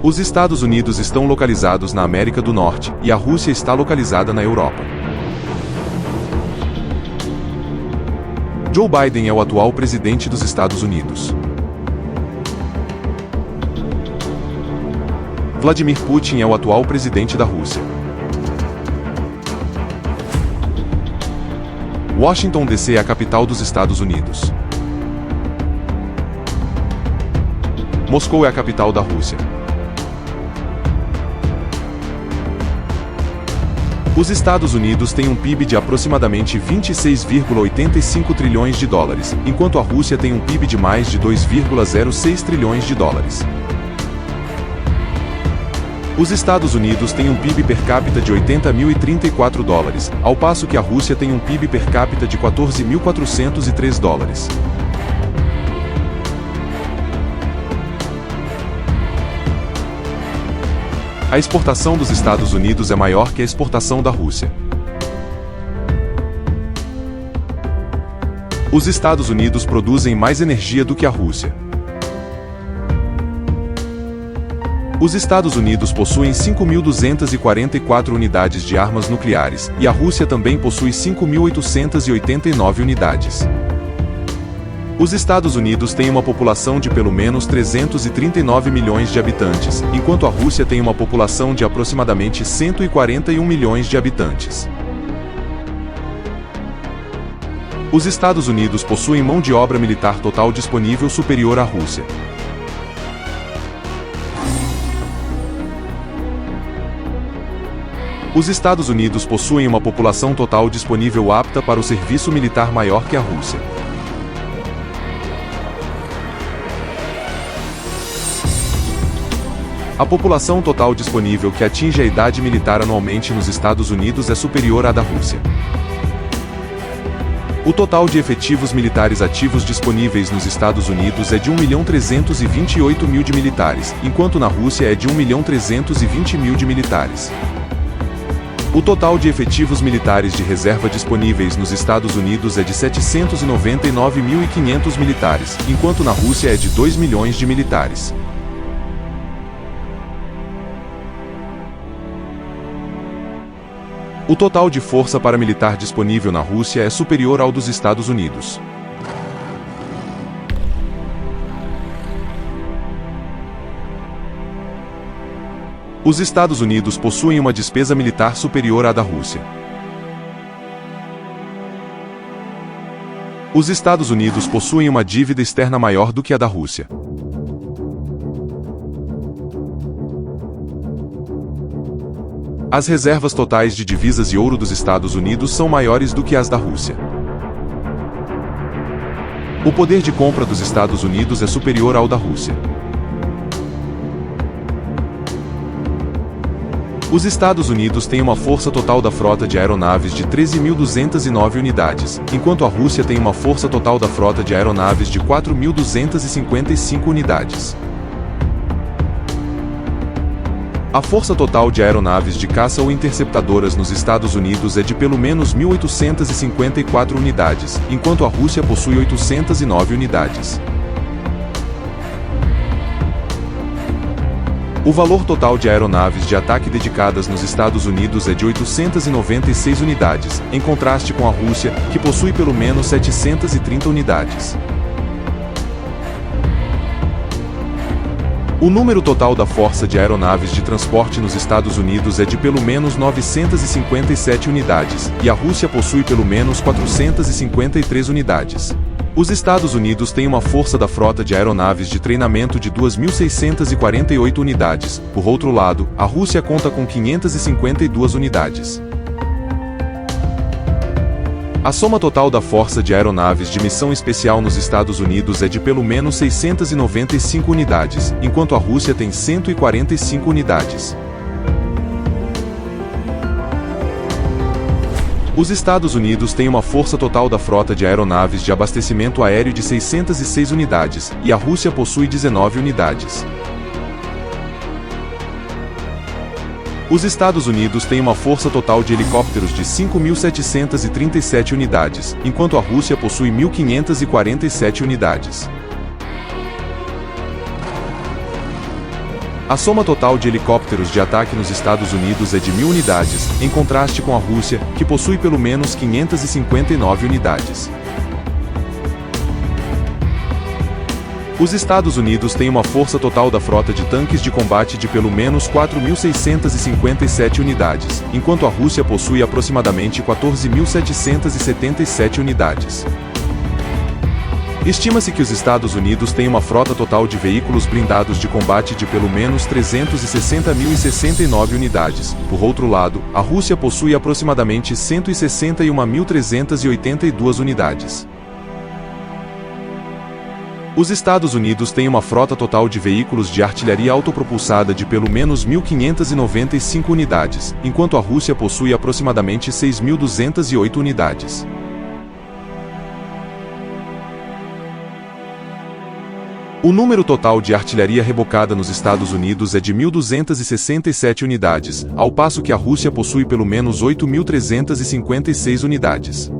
Os Estados Unidos estão localizados na América do Norte, e a Rússia está localizada na Europa. Joe Biden é o atual presidente dos Estados Unidos. Vladimir Putin é o atual presidente da Rússia. Washington, D.C. é a capital dos Estados Unidos. Moscou é a capital da Rússia. Os Estados Unidos têm um PIB de aproximadamente 26,85 trilhões de dólares, enquanto a Rússia tem um PIB de mais de 2,06 trilhões de dólares. Os Estados Unidos têm um PIB per capita de 80.034 dólares, ao passo que a Rússia tem um PIB per capita de 14.403 dólares. A exportação dos Estados Unidos é maior que a exportação da Rússia. Os Estados Unidos produzem mais energia do que a Rússia. Os Estados Unidos possuem 5.244 unidades de armas nucleares, e a Rússia também possui 5.889 unidades. Os Estados Unidos têm uma população de pelo menos 339 milhões de habitantes, enquanto a Rússia tem uma população de aproximadamente 141 milhões de habitantes. Os Estados Unidos possuem mão de obra militar total disponível superior à Rússia. Os Estados Unidos possuem uma população total disponível apta para o serviço militar maior que a Rússia. A população total disponível que atinge a idade militar anualmente nos Estados Unidos é superior à da Rússia. O total de efetivos militares ativos disponíveis nos Estados Unidos é de 1.328.000 de militares, enquanto na Rússia é de 1.320.000 de militares. O total de efetivos militares de reserva disponíveis nos Estados Unidos é de 799.500 militares, enquanto na Rússia é de 2 milhões de militares. O total de força paramilitar disponível na Rússia é superior ao dos Estados Unidos. Os Estados Unidos possuem uma despesa militar superior à da Rússia. Os Estados Unidos possuem uma dívida externa maior do que a da Rússia. As reservas totais de divisas e ouro dos Estados Unidos são maiores do que as da Rússia. O poder de compra dos Estados Unidos é superior ao da Rússia. Os Estados Unidos têm uma força total da frota de aeronaves de 13.209 unidades, enquanto a Rússia tem uma força total da frota de aeronaves de 4.255 unidades. A força total de aeronaves de caça ou interceptadoras nos Estados Unidos é de pelo menos 1.854 unidades, enquanto a Rússia possui 809 unidades. O valor total de aeronaves de ataque dedicadas nos Estados Unidos é de 896 unidades, em contraste com a Rússia, que possui pelo menos 730 unidades. O número total da força de aeronaves de transporte nos Estados Unidos é de pelo menos 957 unidades, e a Rússia possui pelo menos 453 unidades. Os Estados Unidos têm uma força da frota de aeronaves de treinamento de 2.648 unidades. Por outro lado, a Rússia conta com 552 unidades. A soma total da força de aeronaves de missão especial nos Estados Unidos é de pelo menos 695 unidades, enquanto a Rússia tem 145 unidades. Os Estados Unidos têm uma força total da frota de aeronaves de abastecimento aéreo de 606 unidades, e a Rússia possui 19 unidades. Os Estados Unidos têm uma força total de helicópteros de 5.737 unidades, enquanto a Rússia possui 1.547 unidades. A soma total de helicópteros de ataque nos Estados Unidos é de 1.000 unidades, em contraste com a Rússia, que possui pelo menos 559 unidades. Os Estados Unidos têm uma força total da frota de tanques de combate de pelo menos 4.657 unidades, enquanto a Rússia possui aproximadamente 14.777 unidades. Estima-se que os Estados Unidos têm uma frota total de veículos blindados de combate de pelo menos 360.069 unidades. Por outro lado, a Rússia possui aproximadamente 161.382 unidades. Os Estados Unidos têm uma frota total de veículos de artilharia autopropulsada de pelo menos 1.595 unidades, enquanto a Rússia possui aproximadamente 6.208 unidades. O número total de artilharia rebocada nos Estados Unidos é de 1.267 unidades, ao passo que a Rússia possui pelo menos 8.356 unidades.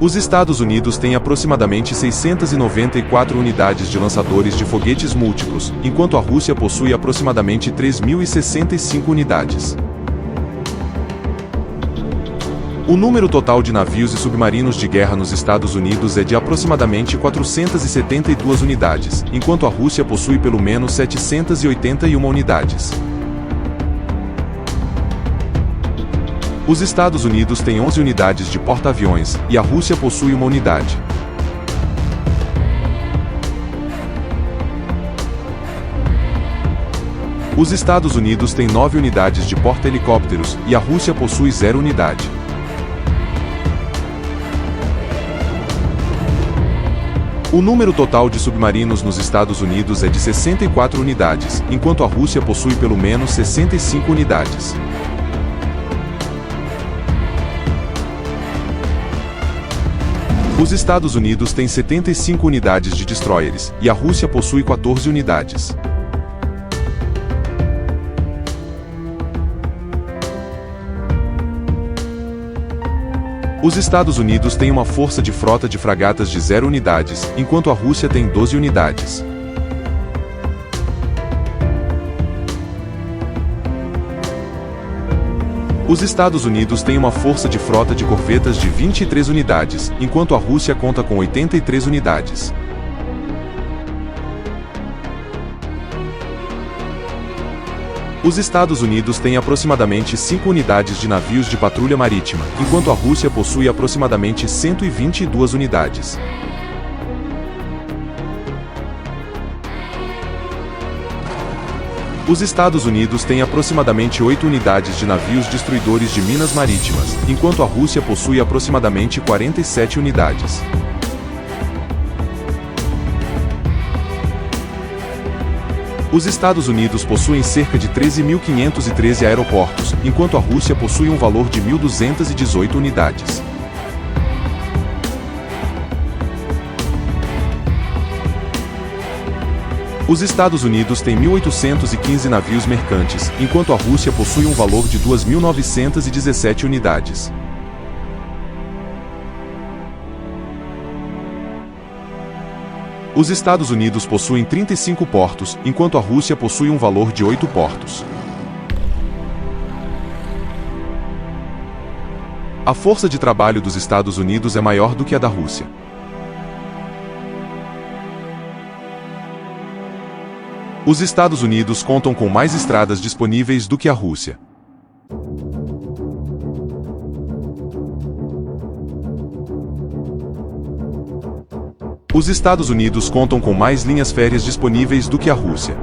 Os Estados Unidos têm aproximadamente 694 unidades de lançadores de foguetes múltiplos, enquanto a Rússia possui aproximadamente 3.065 unidades. O número total de navios e submarinos de guerra nos Estados Unidos é de aproximadamente 472 unidades, enquanto a Rússia possui pelo menos 781 unidades. Os Estados Unidos têm 11 unidades de porta-aviões, e a Rússia possui uma unidade. Os Estados Unidos têm 9 unidades de porta-helicópteros, e a Rússia possui 0 unidade. O número total de submarinos nos Estados Unidos é de 64 unidades, enquanto a Rússia possui pelo menos 65 unidades. Os Estados Unidos têm 75 unidades de destroyers, e a Rússia possui 14 unidades. Os Estados Unidos têm uma força de frota de fragatas de 0 unidades, enquanto a Rússia tem 12 unidades. Os Estados Unidos têm uma força de frota de corvetas de 23 unidades, enquanto a Rússia conta com 83 unidades. Os Estados Unidos têm aproximadamente 5 unidades de navios de patrulha marítima, enquanto a Rússia possui aproximadamente 122 unidades. Os Estados Unidos têm aproximadamente 8 unidades de navios destruidores de minas marítimas, enquanto a Rússia possui aproximadamente 47 unidades. Os Estados Unidos possuem cerca de 13.513 aeroportos, enquanto a Rússia possui um valor de 1.218 unidades. Os Estados Unidos têm 1.815 navios mercantes, enquanto a Rússia possui um valor de 2.917 unidades. Os Estados Unidos possuem 35 portos, enquanto a Rússia possui um valor de 8 portos. A força de trabalho dos Estados Unidos é maior do que a da Rússia. Os Estados Unidos contam com mais estradas disponíveis do que a Rússia. Os Estados Unidos contam com mais linhas férreas disponíveis do que a Rússia.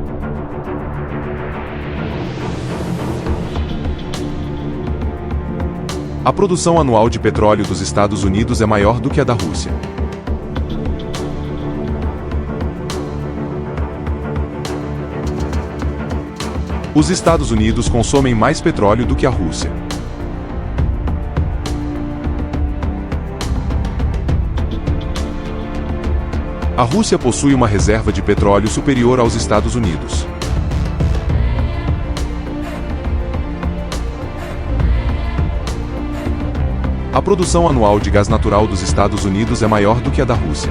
A produção anual de petróleo dos Estados Unidos é maior do que a da Rússia. Os Estados Unidos consomem mais petróleo do que a Rússia. A Rússia possui uma reserva de petróleo superior aos Estados Unidos. A produção anual de gás natural dos Estados Unidos é maior do que a da Rússia.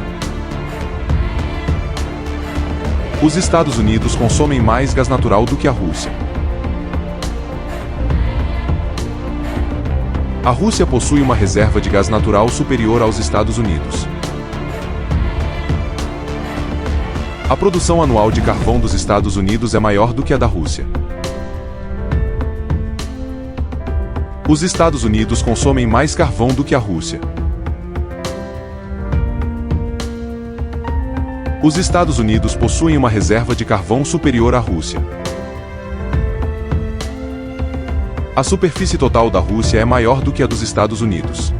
Os Estados Unidos consomem mais gás natural do que a Rússia. A Rússia possui uma reserva de gás natural superior aos Estados Unidos. A produção anual de carvão dos Estados Unidos é maior do que a da Rússia. Os Estados Unidos consomem mais carvão do que a Rússia. Os Estados Unidos possuem uma reserva de carvão superior à Rússia. A superfície total da Rússia é maior do que a dos Estados Unidos.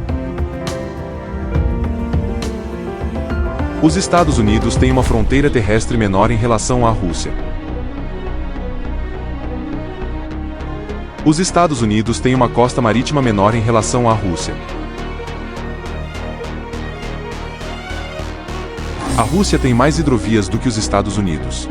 Os Estados Unidos têm uma fronteira terrestre menor em relação à Rússia. Os Estados Unidos têm uma costa marítima menor em relação à Rússia. A Rússia tem mais hidrovias do que os Estados Unidos.